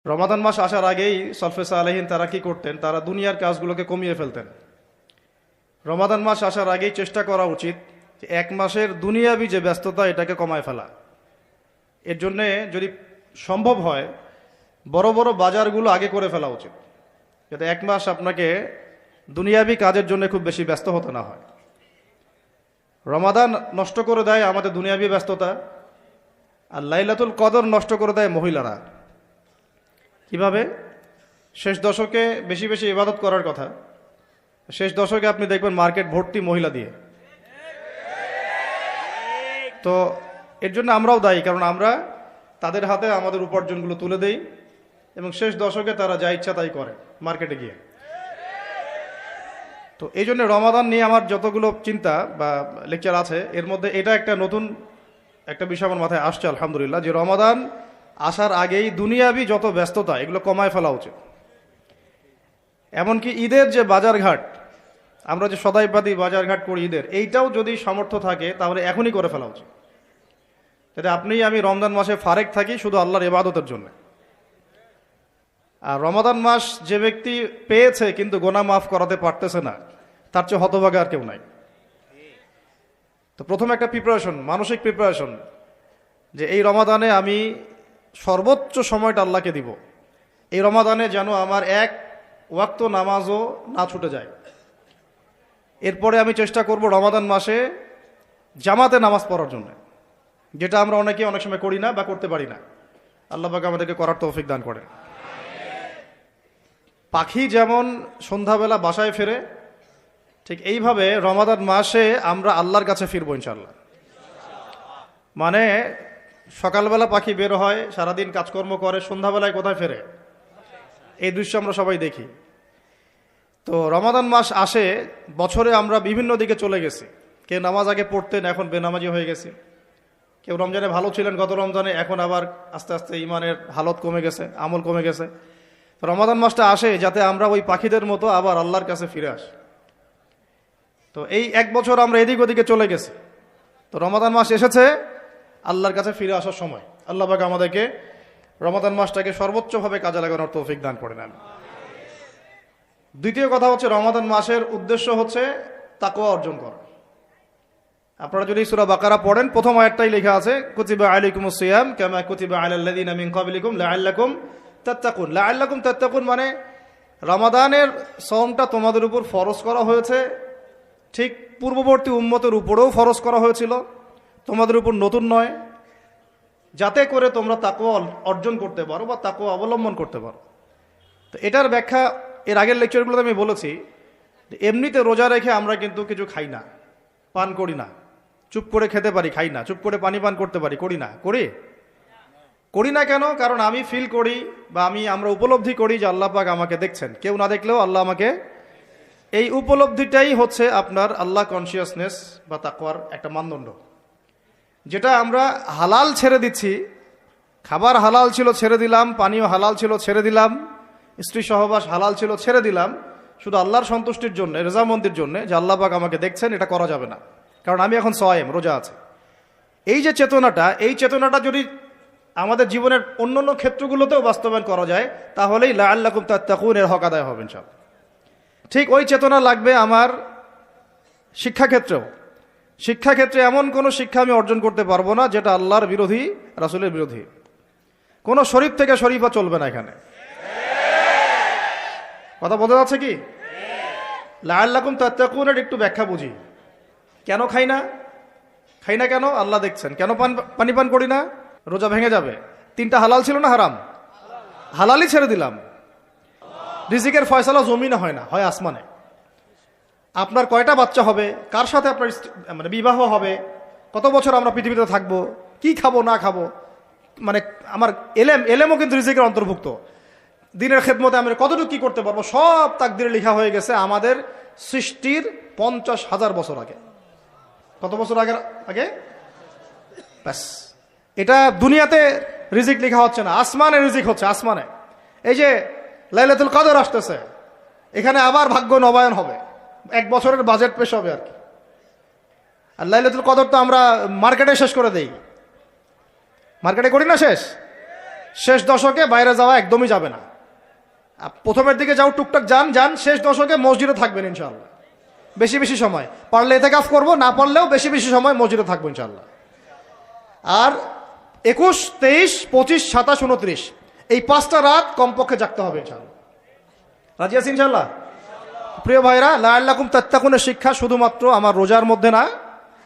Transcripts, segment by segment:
রমাদান মাস আসার আগেই সলফে সালেহীন তারা কি করতেন? তারা দুনিয়ার কাজগুলোকে কমিয়ে ফেলতেন। রমাদান মাস আসার আগেই চেষ্টা করা উচিত যে এক মাসের দুনিয়াবি যে ব্যস্ততা এটাকে কমায় ফেলা। এর জন্যে যদি সম্ভব হয় বড় বড় বাজারগুলো আগে করে ফেলা উচিত, যাতে এক মাস আপনাকে দুনিয়াবি কাজের জন্য খুব বেশি ব্যস্ত হতে না হয়। রমাদান নষ্ট করে দেয় আমাদের দুনিয়াবি ব্যস্ততা, আর লাইলাতুল কদর নষ্ট করে দেয় মহিলারা। কিভাবে? শেষ দশকে বেশি বেশি ইবাদত করার কথা, শেষ দশকে আপনি দেখবেন মার্কেট ভর্তি মহিলা দিয়ে। তো এর জন্য আমরাও দায়ী, কারণ আমরা তাদের হাতে আমাদের উপার্জনগুলো তুলে দেই এবং শেষ দশকে তারা যা ইচ্ছা তাই করে মার্কেটে গিয়ে। তো এই জন্য রমাদান নিয়ে আমার যতগুলো চিন্তা বা লেকচার আছে এর মধ্যে এটা একটা নতুন একটা বিষয় আমার মাথায় আসছে আলহামদুলিল্লাহ, যে রমাদান আসার আগেই দুনিয়াবি যত ব্যস্ততা এগুলো কমায় ফেলা উচিত। এমনকি ঈদের যে বাজারঘাট, আমরা যে সদাইপাতি বাজারঘাট করি ঈদের, এইটাও যদি সামর্থ্য থাকে তাহলে এখনই করে ফেলা উচিত, যাতে আপনি আমি রমজান মাসে ফারেক থাকি শুধু আল্লাহর ইবাদতের জন্য। আর রমাদান মাস যে ব্যক্তি পেয়েছে কিন্তু গোনা মাফ করাতে পারতেছে না, তার চেয়ে হতভাগা আর কেউ নাই। তো প্রথমে একটা প্রিপারেশন, মানসিক প্রিপারেশন, যে এই রমাদানে আমি সর্বোচ্চ সময়টা আল্লাহকে দিব। এই রমাদানে যেন আমার এক ওয়াক্ত নামাজও না ছুটে যায়। এরপরে আমি চেষ্টা করব রমাদান মাসে জামাতে নামাজ পড়ার জন্য, যেটা আমরা অনেকে অনেক সময় করি না বা করতে পারি না। আল্লাহ পাক আমাদেরকে করার তৌফিক দান করেন। পাখি যেমন সন্ধ্যাবেলা বাসায় ফেরে, ঠিক এইভাবে রমাদান মাসে আমরা আল্লাহর কাছে ফিরবো ইনশাআল্লাহ। মানে সকালবেলা পাখি বের হয়, সারাদিন কাজকর্ম করে, সন্ধ্যাবেলায় কোথায় ফেরে? এই দৃশ্য আমরা সবাই দেখি। তো রমাদান মাস আসে, বছরে আমরা বিভিন্ন দিকে চলে গেছি। কেউ নামাজ আগে পড়তেন, এখন বেনামাজি হয়ে গেছি। কেউ রমজানে ভালো ছিলেন গত রমজানে, এখন আবার আস্তে আস্তে ইমানের হালত কমে গেছে, আমল কমে গেছে। তো রমাদান মাসটা আসে যাতে আমরা ওই পাখিদের মতো আবার আল্লাহর কাছে ফিরে আসি। তো এই এক বছর আমরা এদিক ওদিকে চলে গেছি, তো রমাদান মাস এসেছে আল্লাহর কাছে ফিরে আসার সময়। আল্লাহ পাক আমাদেরকে রমাদান মাসটাকে সর্বোচ্চভাবে কাজে লাগানোর তৌফিক দান করে নেন। দ্বিতীয় কথা হচ্ছে, রমাদান মাসের উদ্দেশ্য হচ্ছে তাকওয়া অর্জন করা। আপনারা যদি সূরা বাকারা পড়েন, প্রথম আয়াতটাই লেখা আছে কুতিবা আলাইকুমুস সিয়াম কামা কুতিবা আলাল লাযিনা মিন ক্বাবলিকুম লাআল্লাকুম তাত্তাকুন। লাআল্লাকুম তাত্তাকুন মানে রমাদানের সওমটা তোমাদের উপর ফরজ করা হয়েছে, ঠিক পূর্ববর্তী উম্মতের উপরেও ফরজ করা হয়েছিল, তোমাদের উপর নতুন নয়, যাতে করে তোমরা তাকওয়া অর্জন করতে পারো বা তাকওয়া অবলম্বন করতে পারো। তো এটার ব্যাখ্যা এর আগের লেকচারগুলোতে আমি বলেছি। এমনিতে রোজা রেখে আমরা কিন্তু কিছু খাই না, পান করি না। চুপ করে খেতে পারি, খাই না। চুপ করে পানি পান করতে পারি, করি না? করি না কেন? কারণ আমি ফিল করি বা আমরা উপলব্ধি করি যে আল্লাহ পাক আমাকে দেখছেন, কেউ না দেখলেও আল্লাহ আমাকে। এই উপলব্ধিটাই হচ্ছে আপনার আল্লাহ কনসিয়াসনেস বা তাকওয়ার একটা মানদণ্ড। যেটা আমরা হালাল ছেড়ে দিচ্ছি, খাবার হালাল ছিল ছেড়ে দিলাম, পানীয় হালাল ছিল ছেড়ে দিলাম, স্ত্রী সহবাস হালাল ছিল ছেড়ে দিলাম, শুধু আল্লাহর সন্তুষ্টির জন্য, রেজামন্দির জন্য, যে আল্লাহ পাক আমাকে দেখছেন, এটা করা যাবে না। কারণ আমি এখন সওয়ায়েম, রোজা আছে। এই যে চেতনাটা, এই চেতনাটা যদি আমাদের জীবনের অন্যান্য ক্ষেত্রগুলোতেও বাস্তবায়ন করা যায়, তাহলেই লাআল্লাকুম তাত্তাকুন এর হক আদায় হবে ইনশাআল্লাহ। ঠিক ওই চেতনা লাগবে আমার শিক্ষাক্ষেত্রেও। শিক্ষাক্ষেত্রে এমন কোনো শিক্ষা আমি অর্জন করতে পারবো না যেটা আল্লাহর বিরোধী, রাসূলের বিরোধী। কোনো শরীফ থেকে শরীফা চলবে না এখানে। কথা বোঝা যাচ্ছে কি? লাআল্লাকুম তাত্তাকুনের একটু ব্যাখ্যা বুঝি। কেন খাই না? খাই না কেন? আল্লাহ দেখছেন। কেন পানি পান করি না? রোজা ভেঙে যাবে। তিনটা হালাল ছিল না হারাম? হালালই ছেড়ে দিলাম। রিজিকের ফয়সালা জমিনে হয় না, হয় আসমানে। আপনার কয়টা বাচ্চা হবে, কার সাথে আপনার মানে বিবাহ হবে, কত বছর আমরা পৃথিবীতে থাকবো, কি খাবো না খাবো, মানে আমার এলেমও কিন্তু রিজিকের অন্তর্ভুক্ত। দিনের খেদমতে আমরা কতটুকু কি করতে পারবো, সব তাকদিরে লেখা হয়ে গেছে আমাদের সৃষ্টির 50,000 বছর আগে। কত বছর আগে? ব্যাস। এটা দুনিয়াতে রিজিক লেখা হচ্ছে না, আসমানে রিজিক হচ্ছে, আসমানে। এই যে লাইলাতুল কদর আসতেছে, এখানে আবার ভাগ্য নবায়ন হবে, এক বছরের বাজেট পেশ হবে আর কি। আর লাইলাতুল কদর তো আমরা মার্কেটে শেষ করে দেই, মার্কেটে করি না শেষ? শেষ দশকে বাইরে যাওয়া একদমই যাবে না। প্রথমের দিকে যাও, টুকটাক যান, শেষ দশকে মসজিদে থাকবেন ইনশাআল্লাহ। বেশি বেশি সময় পারলে ইতিকাফ করবো, না পারলেও বেশি বেশি সময় মসজিদে থাকবো ইনশাআল্লাহ। আর 21, 23, 25, 27, 29 এই 5টা রাত কমপক্ষে জাগতে হবে ইনশাআল্লাহ। রাজি আছি ইনশাআল্লাহ? প্রিয় ভাইরা, লাআল্লাকুম তাত্তাকুনের শিক্ষা শুধুমাত্র আমার রোজার মধ্যে না,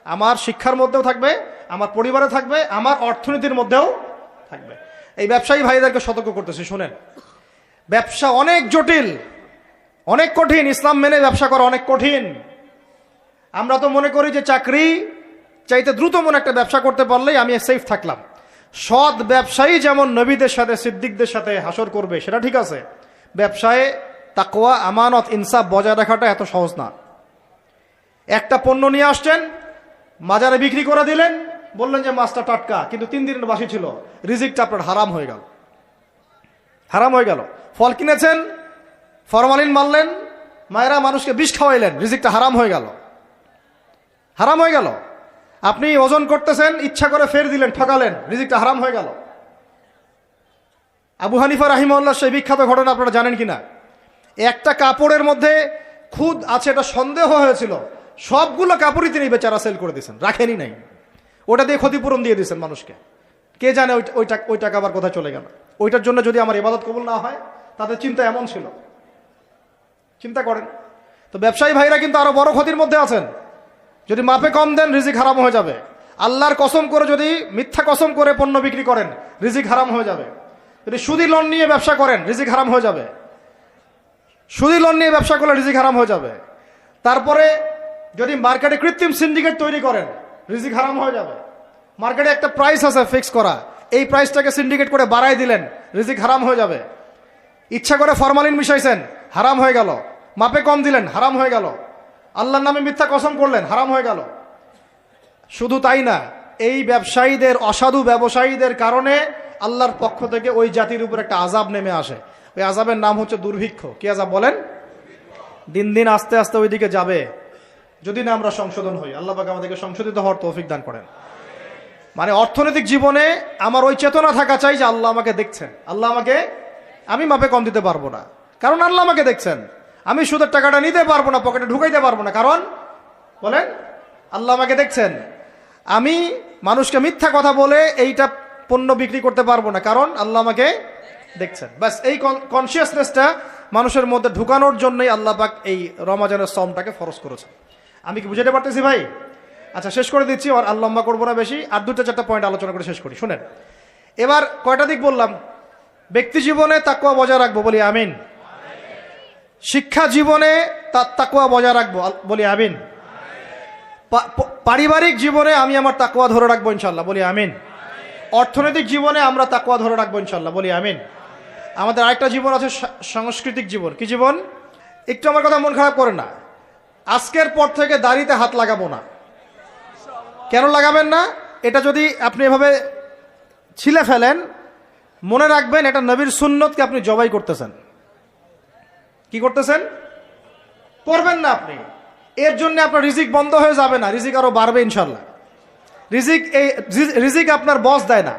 আমার শিক্ষার মধ্যেও থাকবে, আমার পরিবারে থাকবে, আমার অর্থনীতির মধ্যেও থাকবে। এই ব্যবসায়ী ভাইদেরকে সতর্ক করতেছি, শুনেন, ব্যবসা অনেক জটিল, অনেক কঠিন। ইসলাম মেনে ব্যবসা করা অনেক কঠিন। আমরা তো মনে করি যে চাকরি চাইতে দ্রুত মনে একটা ব্যবসা করতে পারলেই আমি সেফ থাকলাম। সৎ ব্যবসায়ী যেমন নবীদের সাথে সিদ্দিকদের সাথে হাসর করবে, সেটা ঠিক আছে। ব্যবসায় তাকওয়া, আমানত, ইনসাফ বজায় রাখাটা এত সহজ না। একটা পণ্য নিয়ে আসছেন, বাজারে বিক্রি করে দিলেন, বললেন যে মাছটা টাটকা, কিন্তু 3 দিনের বাসি ছিল, রিজিকটা আপনার হারাম হয়ে গেল, হারাম হয়ে গেল। ফল কিনেছেন, ফরমালিন মারলেন, মায়েরা মানুষকে বিষ খাওয়াইলেন, রিজিকটা হারাম হয়ে গেল, হারাম হয়ে গেল। আপনি ওজন করতেছেন, ইচ্ছা করে ফের দিলেন, ঠকালেন, রিজিকটা হারাম হয়ে গেল। আবু হানিফা রাহিমাহুল্লাহ সেই বিখ্যাত ঘটনা আপনারা জানেন কিনা? একটা কাপড়ের মধ্যে খুদ আছে, এটা সন্দেহ হয়েছিল, সবগুলো কাপড়ই তিনি বেচারা সেল করে দিয়েছেন, রাখেনি নাই, ওটা দিয়ে ক্ষতিপূরণ দিয়ে দিয়েছেন মানুষকে। কে জানে ওই টাকা আবার কোথায় চলে গেল। ওইটার জন্য যদি আমার ইবাদত কবুল না হয়, তাদের চিন্তা এমন ছিল। চিন্তা করেন তো, ব্যবসায়ী ভাইরা কিন্তু আরো বড় ক্ষতির মধ্যে আছেন। যদি মাপে কম দেন, রিজিক হারাম হয়ে যাবে। আল্লাহর কসম করে যদি মিথ্যা কসম করে পণ্য বিক্রি করেন, রিজিক হারাম হয়ে যাবে। যদি সুদি লোন নিয়ে ব্যবসা করেন, রিজিক হারাম হয়ে যাবে। সুদি লোন নিয়ে ব্যবসা করলে রিজিক হারাম হয়ে যাবে। তারপরে যদি মার্কেটে কৃত্রিম সিন্ডিকেট তৈরি করেন, রিজিক হারাম হয়ে যাবে। মার্কেটে একটা প্রাইস আছে ফিক্স করা, এই প্রাইসটাকে সিন্ডিকেট করে বাড়াই দিলেন, রিজিক হারাম হয়ে যাবে। ইচ্ছা করে ফরমালিন মিশাইছেন, হারাম হয়ে গেল। মাপে কম দিলেন, হারাম হয়ে গেল। আল্লাহর নামে মিথ্যা কসম করলেন, হারাম হয়ে গেল। শুধু তাই না, এই ব্যবসায়ীদের, অসাধু ব্যবসায়ীদের কারণে আল্লাহর পক্ষ থেকে ওই জাতির উপর একটা আযাব নেমে আসে। ওই আযাবের নাম হচ্ছে দুর্ভিক্ষ। কি আযাব বলেন? দিন দিন আস্তে আস্তে ওইদিকে যাবে, যদি না আমরা সংশোধন হই। আল্লাহ পাক আমাদেরকে সংশোধিত হওয়ার তৌফিক দান করেন। মানে অর্থনৈতিক জীবনে আমার ওই চেতনা থাকা চাই যে আল্লাহ আমাকে দেখছেন, আল্লাহ আমাকে, আমি মাপে কম দিতে পারবো না, কারণ আল্লাহ আমাকে দেখছেন। আমি সুদের টাকাটা নিতে পারবো না, পকেটে ঢুকাইতে পারবো না, কারণ বলেন আল্লাহ আমাকে দেখছেন। আমি মানুষকে মিথ্যা কথা বলে এইটা পণ্য বিক্রি করতে পারবো না, কারণ আল্লাহ আমাকে দেখছেন। বাস এই কনসিয়াসনেসটা মানুষের মধ্যে ঢুকানোর জন্যই আল্লাহ পাক এই রমজানের সওমটাকে ফরজ করেছেন। আমি কি বুঝাতে পারতেছি ভাই? আচ্ছা, শেষ করে দিচ্ছি, আর লম্বা করবো না বেশি। আর 2-4টা পয়েন্ট আলোচনা করে শেষ করি, শুনেন। এবার কয়টা দিক বললাম? ব্যক্তি জীবনে তাকওয়া বজায় রাখবো, বলি আমিন। শিক্ষা জীবনে তাকওয়া বজায় রাখবো, বলি আমিন। পারিবারিক জীবনে আমি আমার তাকওয়া ধরে রাখবো ইনশাল্লাহ, বলি আমিন। অর্থনৈতিক জীবনে আমরা তাকওয়া ধরে রাখবো ইনশাল্লাহ, বলি আমিন। আমাদের আরেকটা জীবন আছে, সাংস্কৃতিক জীবন। কি জীবন? একটু আমার কথা মন খারাপ করেন না, আজকের পর থেকে দাড়িতে হাত লাগাবো না। কেন লাগাবেন না? এটা যদি আপনি এভাবে ছিলে ফেলেন, মনে রাখবেন এটা নবীর সুন্নতকে আপনি জবাই করতেছেন। কি করতেছেন? করবেন না আপনি। এর জন্য আপনার রিজিক বন্ধ হয়ে যাবে না, রিজিক আরো বাড়বে ইনশাল্লাহ। রিজিক আপনার বস দেয় না,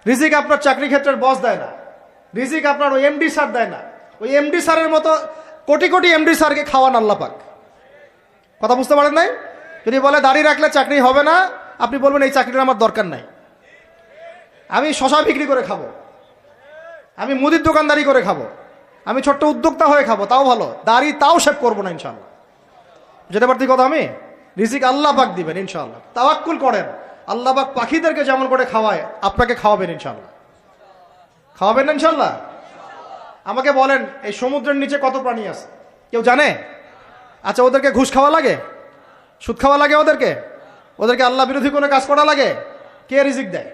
রিজিক আপনার চাকরি ক্ষেত্রের বস দেয় না, রিজিক আপনার ওই এমডি স্যার দেয় না। ওই এমডি স্যারের মতো কোটি কোটি এমডি স্যারকে খাওয়ান আল্লাহ পাক। কথা বুঝতে পারেন নাই? যদি বলে দাঁড়িয়ে রাখলে চাকরি হবে না, আপনি বলবেন এই চাকরিটা আমার দরকার নাই, আমি শশা বিক্রি করে খাবো, আমি মুদির দোকানদারি করে খাবো, আমি ছোট্ট উদ্যোক্তা হয়ে খাবো, তাও ভালো, দাড়ি তাও শেভ করবো না ইনশাল্লাহ। যেতে পারতি কথা? আমি রিজিক আল্লাহ পাক দিবেন ইনশাল্লাহ। তাওয়াক্কুল করেন, আল্লাহ পাক পাখিদেরকে যেমন করে খাওয়ায় আপনাকে খাওয়াবেন ইনশাল্লাহ। খাওয়াবেন না ইনশাল্লাহ? আমাকে বলেন, এই সমুদ্রের নিচে কত প্রাণী আছে কেউ জানে? আচ্ছা, ওদেরকে ঘুষ খাওয়া লাগে, সুদ খাওয়া লাগে, ওদেরকে আল্লাহ বিরোধী কোনো কাজ করা লাগে? কে রিজিক দেয়?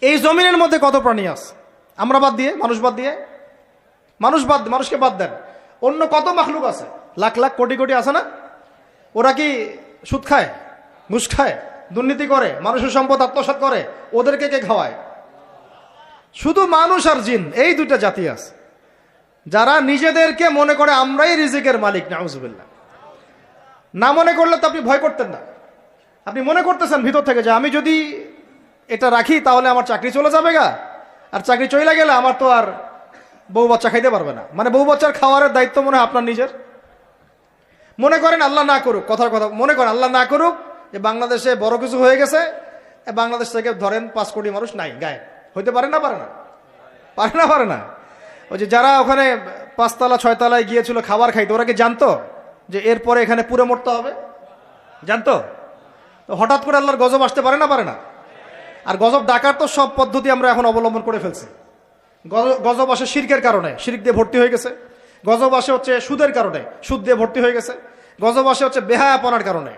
এই জমিনের মধ্যে কত প্রাণী আছে আমরা বাদ দিয়ে, মানুষকে বাদ দেন, অন্য কত মাখলুক আছে, লাখ লাখ কোটি কোটি আছে না? ওরা কি সুদ খায়, ঘুষ খায়, দুর্নীতি করে, মানুষের সম্পদ আত্মসাৎ করে? ওদেরকে কে খাওয়ায়? শুধু মানুষ আর জিন, এই দুইটা জাতি আছে যারা নিজেদেরকে মনে করে আমরাই রিজিকের মালিক। নাউজুবিল্লাহ। না মনে করলে তো আপনি ভয় করতেন না। আপনি মনে করতেছেন ভিতর থেকে যে আমি যদি এটা রাখি তাহলে আমার চাকরি চলে যাবে গা, আর চাকরি চলে গেলে আমার তো আর বউ বাচ্চা খাইতে পারবে না। মানে বউ বাচ্চার খাওয়ারের দায়িত্ব মনে হয় আপনার নিজের। মনে করেন আল্লাহ না করুক, কথার কথা, মনে করেন আল্লাহ না করুক যে বাংলাদেশে বড় কিছু হয়ে গেছে, বাংলাদেশ থেকে ধরেন 5 কোটি মানুষ নাই, গায়ে হইতে পারে না? পারে না? পারে না? পারে না? ওই যে যারা ওখানে 5 তলা 6 তলায় গিয়েছিল খাবার খাইতে, ওরা কি জানতো যে এরপরে এখানে পুরো মরতে হবে? জানতো? তো হঠাৎ করে আল্লাহর গজব আসতে পারে না? পারে না? আর গজব ডাকার তো সব পদ্ধতি আমরা এখন অবলম্বন করে ফেলছি। গজব আসে শিরকের কারণে, শিরক দিয়ে ভর্তি হয়ে গেছে। গজব আসে হচ্ছে সুদের কারণে, সুদ দিয়ে ভর্তি হয়ে গেছে। গজব আসে হচ্ছে বেহায়াপনার কারণে,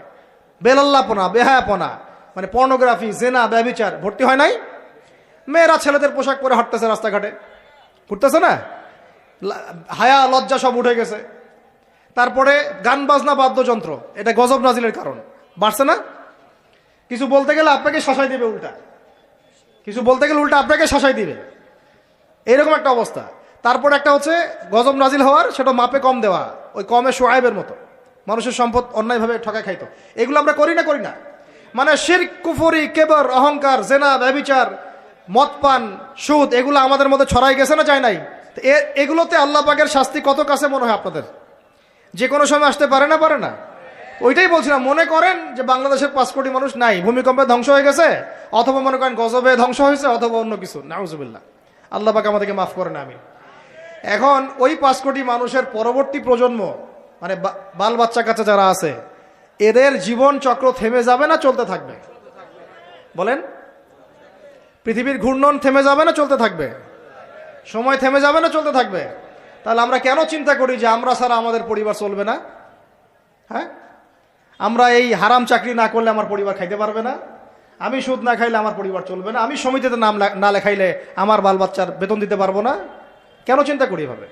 বেলাল্লাপনা, বেহায়াপনা, মানে পর্নোগ্রাফি, জেনা, ব্যভিচার ভর্তি হয় নাই? মেয়েরা ছেলেদের পোশাক পরে হাঁটতেছে রাস্তাঘাটে, ঘুরতেছে না? হায়া লজ্জা সব উঠে গেছে। তারপরে গান বাজনা বাদ্যযন্ত্র, এটা গজব নাজিলের কারণ, বাড়ছে না? কিছু বলতে গেলে আপনাকে শাসাই দিবে উল্টা, কিছু বলতে গেলে উল্টা আপনাকে শাসাই দিবে, এইরকম একটা অবস্থা। তারপর একটা হচ্ছে গজব নাজিল হওয়ার, সেটা মাপে কম দেওয়া, ওই কমে শুআয়বের মতো মানুষের সম্পদ অন্যায়ভাবে ঠকায় খাইতো। এগুলো আমরা করি না? করি না? মানে শিরক, কুফরি, কেবর, অহংকার, জেনা, ব্যভিচার, মদ পান, সুদ, এগুলো আমাদের মধ্যে ছড়াই গেছে না যায় নাই? এগুলোতে আল্লাহ পাকের শাস্তি কত কাছে মনে হয় আপনাদের? যে কোনো সময় আসতে পারে না? পারে না? ওইটাই বলছিলাম, মনে করেন যে বাংলাদেশের 5 কোটি মানুষ নাই, ভূমিকম্পে ধ্বংস হয়ে গেছে, অথবা মনে করেন গজবে ধ্বংস হয়েছে, অথবা অন্য কিছু, নাউজুবিল্লাহ, আল্লাহ পাক আমাদেরকে মাফ করেন। আমি এখন ওই 5 কোটি মানুষের পরবর্তী প্রজন্ম, মানে বাল বাচ্চা কাচ্চা যারা আছে, এদের জীবন চক্র থেমে যাবে না চলতে থাকবে? বলেন, পৃথিবীর ঘূর্ণন থেমে যাবে না চলতে থাকবে? সময় থেমে যাবে না চলতে থাকবে? তাহলে আমরা কেন চিন্তা করি যে আমরা ছাড়া আমাদের পরিবার চলবে না? হ্যাঁ, আমরা এই হারাম চাকরি না করলে আমার পরিবার খাইতে পারবে না, আমি সুদ না খাইলে আমার পরিবার চলবে না, আমি সমিতিতে নাম না লেখাইলে আমার বাল বাচ্চার বেতন দিতে পারবো না। কেন চিন্তা করি এভাবে?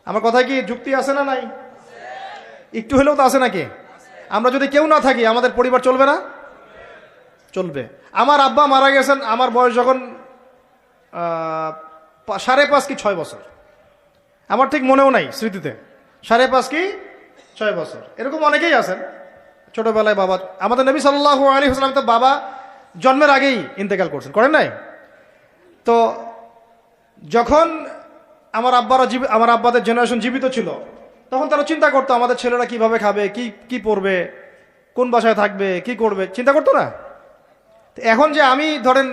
আমার কথায় কি যুক্তি আছে না নাই? একটু হলেও তো আছে নাকি? আমরা যদি কেউ না থাকি আমাদের পরিবার চলবে না? চলবে। আমার আব্বা মারা গেছেন আমার বয়স যখন 5.5 কি 6 বছর, আমার ঠিক মনেও নাই স্মৃতিতে, 5.5 কি 6 বছর, এরকম অনেকেই আছেন ছোটবেলায় বাবা। আমাদের নবী সাল্লাল্লাহু আলাইহি ওয়াসাল্লাম তো বাবা জন্মের আগেই ইন্তেকাল করছেন, করেন নাই? তো যখন আমার আব্বাদের জেনারেশন জীবিত ছিল, তখন তারা চিন্তা করতো আমাদের ছেলেরা কিভাবে খাবে, কি পড়বে, কোন বাসায় থাকবে, কি করবে, চিন্তা করতো না? এখন যে আমি ধরেন,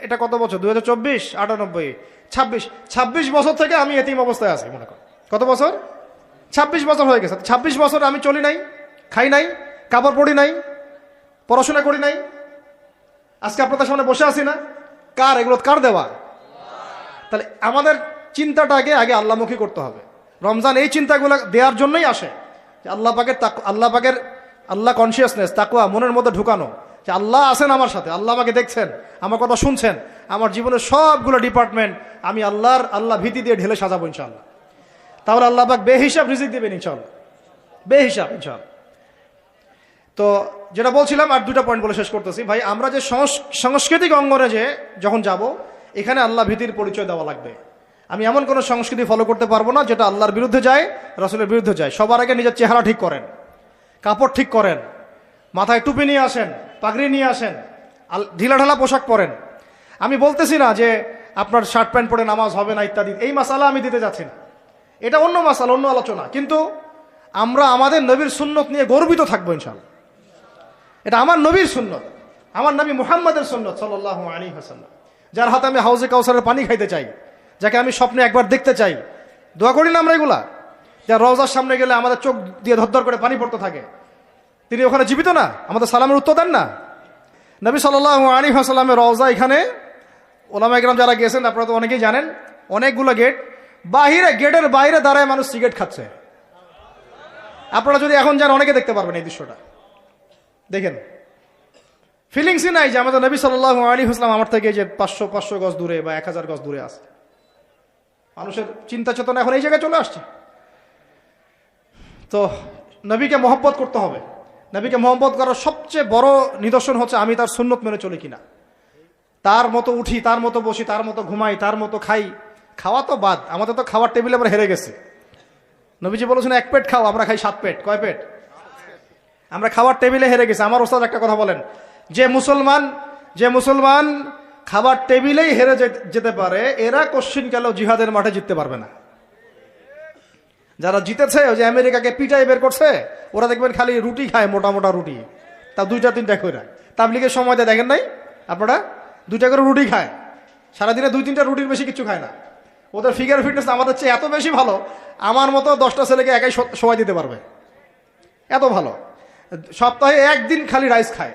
এটা কত বছর, 2024, 98, 26 বছর থেকে আমি এতিম অবস্থায় আছি, মনে কর কত বছর, 26 বছর হয়ে গেছে। 26 বছর আমি চলি নাই, খাই নাই, কাপড় পরি নাই, পড়াশোনা করি নাই, আজকে আপনাদের সামনে বসে আছি না? কার এগুলো? কার দেওয়া? তাহলে আমাদের চিন্তাটাকে আগে আল্লাহমুখী করতে হবে। রমজান এই চিন্তাগুলো দেওয়ার জন্যই আসে, যে আল্লাহ কনসিয়াসনেস, তাকওয়া মনের মধ্যে ঢুকানো, যে আল্লাহ আছেন আমার সাথে, আল্লাহ আমাকে দেখছেন, আমার কথা শুনছেন, আমার জীবনের সবগুলো ডিপার্টমেন্ট আমি আল্লাহ ভীতি দিয়ে ঢেলে সাজাবো ইনশাআল্লাহ। তাহলে আল্লাহ পাক বেহিসাব রিজিক দিবেন ইনশাআল্লাহ, বেহিসাব ইনশাআল্লাহ। তো যেটা বলছিলাম, আর 2টা পয়েন্ট বলে শেষ করতেছি ভাই। আমরা যে সাংস্কৃতিক অঙ্গনে যখন যাব, এখানে আল্লাহ ভীতির পরিচয় দেওয়া লাগবে। আমি এমন কোনো সংস্কৃতি ফলো করতে পারবো না যেটা আল্লাহর বিরুদ্ধে যায়, রাসূলের বিরুদ্ধে যায়। সবার আগে নিজের চেহারা ঠিক করেন, কাপড় ঠিক করেন, মাথায় টুপি নিয়ে আসেন, পাগড়ি নিয়ে আসেন, ঢিলাঢালা পোশাক পরেন। আমি বলতেছি না যে আপনার শার্ট প্যান্ট পরে নামাজ হবে না ইত্যাদি, এই মাসালা আমি দিতে যাচ্ছি না, এটা অন্য মাসালা, অন্য আলোচনা। কিন্তু আমরা আমাদের নবীর সুন্নত নিয়ে গর্বিত থাকবো ইনশাআল্লাহ। এটা আমার নবীর সুন্নত, আমার নবী মুহাম্মদের সুন্নত সাল্লাল্লাহু আলাইহি ওয়াসাল্লাম, যার হাতে আমি হাউজে কাউসারের পানি খাইতে চাই, যাকে আমি স্বপ্নে একবার দেখতে চাই। দোয়া করি না আমরা এগুলা? যার রওজার সামনে গেলে আমাদের চোখ দিয়ে ধরধর করে পানি পড়তে থাকে, তিনি ওখানে জীবিত না? আমাদের সালামের উত্তর দেন না? নবী সাল্লাল্লাহু আলাইহি ওয়াসাল্লামের রওজা, এখানে ওলামা ইকরাম যারা গেছেন আপনারা তো অনেকেই জানেন, অনেকগুলো গেট, গেটের বাইরে দাঁড়ায় মানুষ সিগারেট খাচ্ছে। আপনারা যদি এখন যান অনেকে দেখতে পারবেন এই দৃশ্যটা, দেখেন। ফিলিংসই নাই যে আমাদের নবী সাল্লাল্লাহু আলাইহি ওয়াসাল্লাম আমার থেকে যে 500 গজ দূরে বা 1000 গজ দূরে আছে। মানুষের চিন্তা চেতনা এখন এই জায়গায় চলে আসছে। তো নবীকে মহব্বত করতে হবে। নবীকে মহব্বত করার সবচেয়ে বড় নিদর্শন হচ্ছে আমি তার সুন্নত মেনে চলি কিনা, তার মতো উঠি, তার মতো বসি, তার মতো ঘুমাই, তার মতো খাই। খাওয়া তো বাদ, আমাদের তো খাওয়ার টেবিলে আমরা হেরে গেছি। নবীজি বলেছেন 1 পেট খাও, আমরা খাই 7 পেট। কয় পেট? আমরা খাওয়ার টেবিলে হেরে গেছি। আমার ওস্তাদ একটা কথা বলেন, যে মুসলমান খাবার টেবিলেই হেরে যেতে পারে, এরা কোশ্চিন গেল জিহাদের মাঠে জিততে পারবে না। যারা জিতেছে, ওই যে আমেরিকাকে পিটাই বের করছে, ওরা দেখবেন খালি রুটি খায়, মোটা মোটা রুটি, তা 2-3টা করে। তাবলিগের সময়তে দেখেন নাই আপনারা, 2টা করে রুটি খায়, সারাদিনে 2-3টা রুটির বেশি কিছু খায় না। ওদের ফিগার ফিটনেস আমাদের চেয়ে এত বেশি ভালো, আমার মতো 10টা ছেলেকে একাই সময় দিতে পারবে, এত ভালো। সপ্তাহে একদিন খালি রাইস খায়,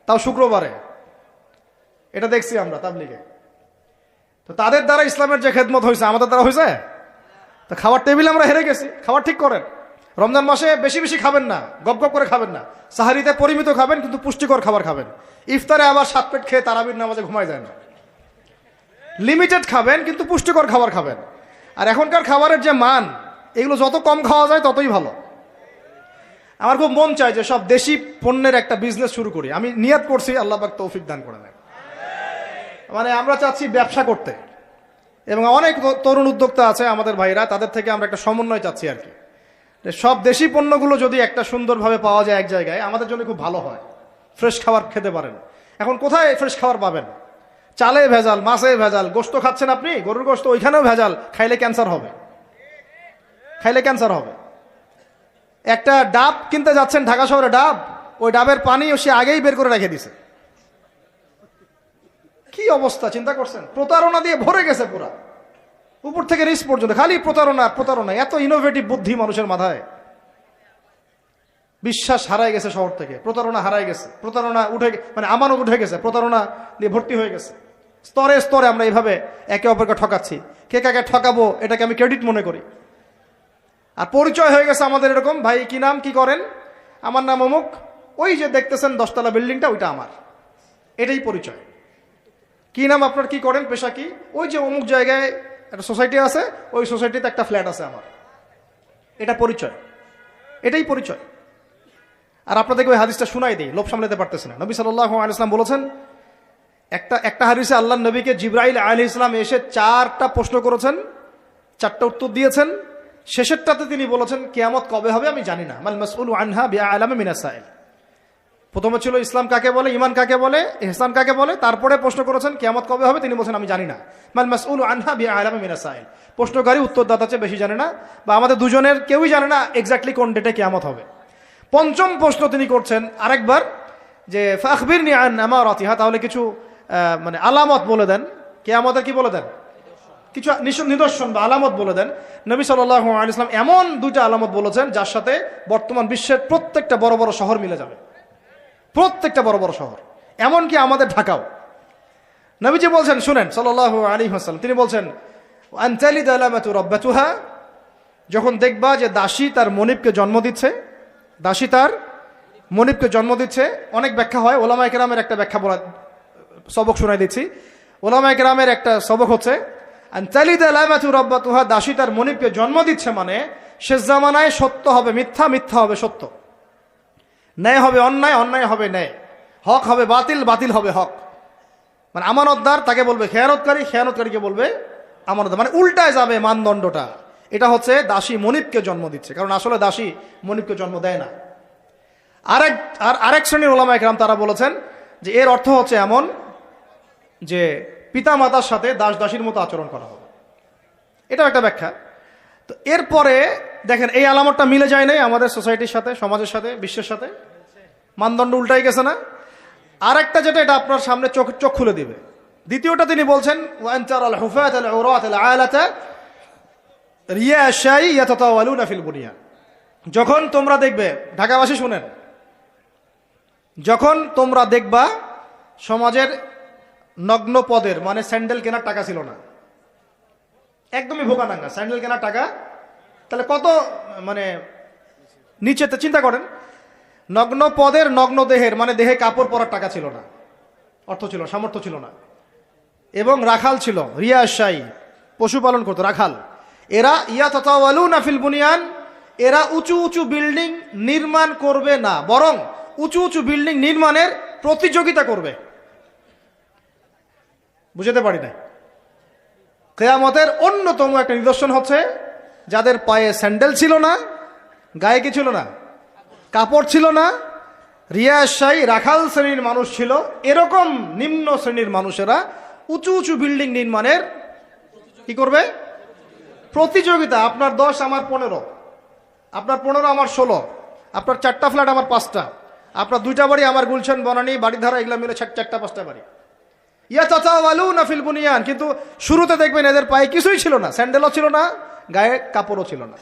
তাও শুক্রবারে। এটা দেখছি আমরা তাবলিগে। তো তাদের দ্বারা ইসলামের যে খেদমত হয়েছে, আমাদের দ্বারা হয়েছে? তো খাবার টেবিলে আমরা হেরে গেছি। খাবার ঠিক করেন, রমজান মাসে বেশি বেশি খাবেন না, গপ গপ করে খাবেন না। সাহারিতে পরিমিত খাবেন, কিন্তু পুষ্টিকর খাবার খাবেন। ইফতারে আবার 7 পেট খেয়ে তারাবির নামাজে ঘুমায় যায় না। লিমিটেড খাবেন, কিন্তু পুষ্টিকর খাবার খাবেন। আর এখনকার খাবারের যে মান, এগুলো যত কম খাওয়া যায় ততই ভালো। আমার খুব মন চায় যে সব দেশি পণ্যের একটা বিজনেস শুরু করি। আমি নিয়াত করছি, আল্লাহ পাক তৌফিক দান করে দেন। মানে আমরা চাচ্ছি ব্যবসা করতে, এবং অনেক তরুণ উদ্যোক্তা আছে আমাদের ভাইরা, তাদের থেকে আমরা একটা সমন্বয় চাচ্ছি আর কি। সব দেশি পণ্যগুলো যদি একটা সুন্দরভাবে পাওয়া যায় এক জায়গায়, আমাদের জন্য খুব ভালো হয়। ফ্রেশ খাবার খেতে পারেন। এখন কোথায় ফ্রেশ খাবার পাবেন? চালে ভেজাল, মাছে ভেজাল। গোশত খাচ্ছেন আপনি, গরুর গোশত, ওইখানেও ভেজাল। খাইলে ক্যান্সার হবে, খাইলে ক্যান্সার হবে। একটা ডাব কিনতে যাচ্ছেন ঢাকা শহরে, ডাব, ওই ডাবের পানি সে আগেই বের করে রেখে দিছে। কি অবস্থা চিন্তা করছেন? প্রতারণা দিয়ে ভরে গেছে পুরা, উপর থেকে নিচ পর্যন্ত খালি প্রতারণা প্রতারণা। এত ইনোভেটিভ বুদ্ধি মানুষের মাথায়। বিশ্বাস হারাই গেছে শহর থেকে, প্রতারণা হারাই গেছে, প্রতারণা উঠে, মানে আমানত উঠে গেছে, প্রতারণা দিয়ে ভর্তি হয়ে গেছে। স্তরে স্তরে আমরা এইভাবে একে অপরকে ঠকাচ্ছি। কে কাকে ঠকাবো এটাকে আমি ক্রেডিট মনে করি। আর পরিচয় হয়ে গেছে আমাদের এরকম, ভাই কি নাম, কি করেন? আমার নাম অমুক, ওই যে দেখতেছেন 10তলা বিল্ডিংটা, ওইটা আমার, এটাই পরিচয়। কি নাম আপনার, কি করেন, পেশা কি? ওই যে অমুক জায়গায় একটা সোসাইটি আছে, ওই সোসাইটিতে একটা ফ্ল্যাট আছে আমার, এটা পরিচয়, এটাই পরিচয়। আর আপনাদেরকে ওই হাদিসটা শুনাই দিই, লোভ সামলাতে পারতেছে না। নবী সাল্লাল্লাহু আলাইহি ওয়াসাল্লাম বলেছেন, একটা হাদিসে আল্লাহ নবীকে জিবরাইল আলাইহিস সালাম এসে 4টা প্রশ্ন করেছেন, 4টা উত্তর দিয়েছেন। শেষেরটাতে তিনি বলেছেন, কিয়ামত কবে হবে আমি জানি না। মাল মাসউলু আনহা বিআলামি মিনাস সাইল। প্রথমে ছিল ইসলাম কাকে বলে, ঈমান কাকে বলে, ইহসান কাকে বলে। তারপরে প্রশ্ন করেছেন কিয়ামত কবে হবে, তিনি বলেছেন আমি জানি না। মাল মাসউলু আনহা বিআলামি মিনাস সাইল। প্রশ্নকারী উত্তরদাতা চেয়ে বেশি জানে না, বা আমাদের দুজনের কেউই জানে না এক্স্যাক্টলি কোন ডেটে কিয়ামত হবে। 5ম প্রশ্ন তিনি করছেন আরেকবার, যে ফাখবিরনি আন আমারাতিহা, তাহলে কিছু মানে আলামত বলে দেন, কিয়ামতের কি বলে দেন, কিছু নিদর্শন বা আলামত বলে দেন। নবী সাল্লাল্লাহু আলাইহি ওয়াসাল্লাম এমন 2টা আলামত বলেছেন যার সাথে বর্তমান বিশ্বের প্রত্যেকটা বড় বড় শহর মিলে যাবে, প্রত্যেকটা বড় বড় শহর, এমনকি আমাদের ঢাকাও। নবীজি বলছেন, শুনেন সাল্লাল্লাহু আলাইহি ওয়াসাল্লাম, তিনি বলছেন, আনতালিদ আলামাতু রাব্বাতুহা, যখন দেখবা যে দাসী তার মনিবকে জন্ম দিচ্ছে, দাসী তার মনিবকে জন্ম দিচ্ছে। অনেক ব্যাখ্যা হয়, ওলামায়ে কেরামের একটা ব্যাখ্যা বলা সবক শোনাই দিচ্ছি। ওলামায়ে কেরামের একটা সবক হচ্ছে, আনতালিদ আলামাতু রাব্বাতুহা, দাসী তার মনিবকে জন্ম দিচ্ছে মানে শেষ জামানায় সত্য হবে মিথ্যা, মিথ্যা হবে সত্য, ন্যায় হবে অন্যায়, অন্যায় হবে ন্যায়, হক হবে বাতিল, বাতিল হবে হক। মানে আমানতদার তাকে বলবে খেয়ানতকারী, খেয়ানতকারীকে বলবে আমানতদার, মানে উল্টায় যাবে মানদণ্ডটা। এটা হচ্ছে দাসী মনিবকে জন্ম দিচ্ছে, কারণ আসলে দাসী মনিবকে জন্ম দেয় না। আরেক শ্রেণীর ওলামায়ে কেরাম তারা বলেছেন যে এর অর্থ হচ্ছে এমন যে পিতা মাতার সাথে দাস দাসীর মতো আচরণ করা হবে, এটাও একটা ব্যাখ্যা। তো এরপরে দেখেন এই আলামতটা মিলে যায় নাই আমাদের সোসাইটির সাথে, সমাজের সাথে, বিশ্বের সাথে, মানদণ্ড উল্টাই গেছে না? আরেকটা যেটা, এটা আপনার সামনে চোখ খুলে দিবে। দ্বিতীয়টা তিনি বলছেন, ওয়ান তারাল হুফাতাল উরাতাল আলাতা রিয়াশাই ইয়াতাতাওয়ালুনা ফিল বুনিয়ান, যখন তোমরা দেখবে, ঢাকাবাসী শুনেন, যখন তোমরা দেখবা সমাজের নগ্ন পদের, মানে স্যান্ডেল কেনার টাকা ছিল না, একদমই ভোগানাঙ্গা, স্যান্ডেল কেনার টাকা, তাহলে কত মানে নিচেতে চিন্তা করেন। নগ্ন পদের, নগ্ন দেহের, মানে দেহে কাপড় পরার টাকা ছিল না, অর্থ ছিল, সামর্থ্য ছিল না। এবং রাখাল ছিল, রিয়াশাই, পশুপালন করতো রাখাল। এরা ইয়াতাতাওয়ালুনা ফিল বুনিয়ান, এরা উঁচু উঁচু বিল্ডিং নির্মাণ করবে না, বরং উঁচু উঁচু বিল্ডিং নির্মাণের প্রতিযোগিতা করবে। বুঝতে পারি না? কিয়ামতের অন্যতম একটা নিদর্শন হচ্ছে, যাদের পায়ে স্যান্ডেল ছিল না, গায়ে কি ছিল না, কাপড় ছিল না, রিয়াশাহী রাখাল শ্রেণীর মানুষ ছিল, এরকম নিম্ন শ্রেণীর মানুষেরা উঁচু উঁচু বিল্ডিং নির্মাণের কি করবে? প্রতিযোগিতা। আপনার 10 আমার 15, আপনার 15 আমার 16, আপনার 4টা ফ্ল্যাট আমার 5টা, আপনার 2টা বাড়ি আমার গুলশান বনানী বাড়িধারা এগুলা মিলে 4টা 5টা বাড়ি। ইয়াতাতাওয়ালুনা ফিল বুনিয়ান, কিন্তু শুরুতে দেখবেন এদের পায়ে কিছুই ছিল না, স্যান্ডেলও ছিল না, গায়ে কাপড়ও ছিল না।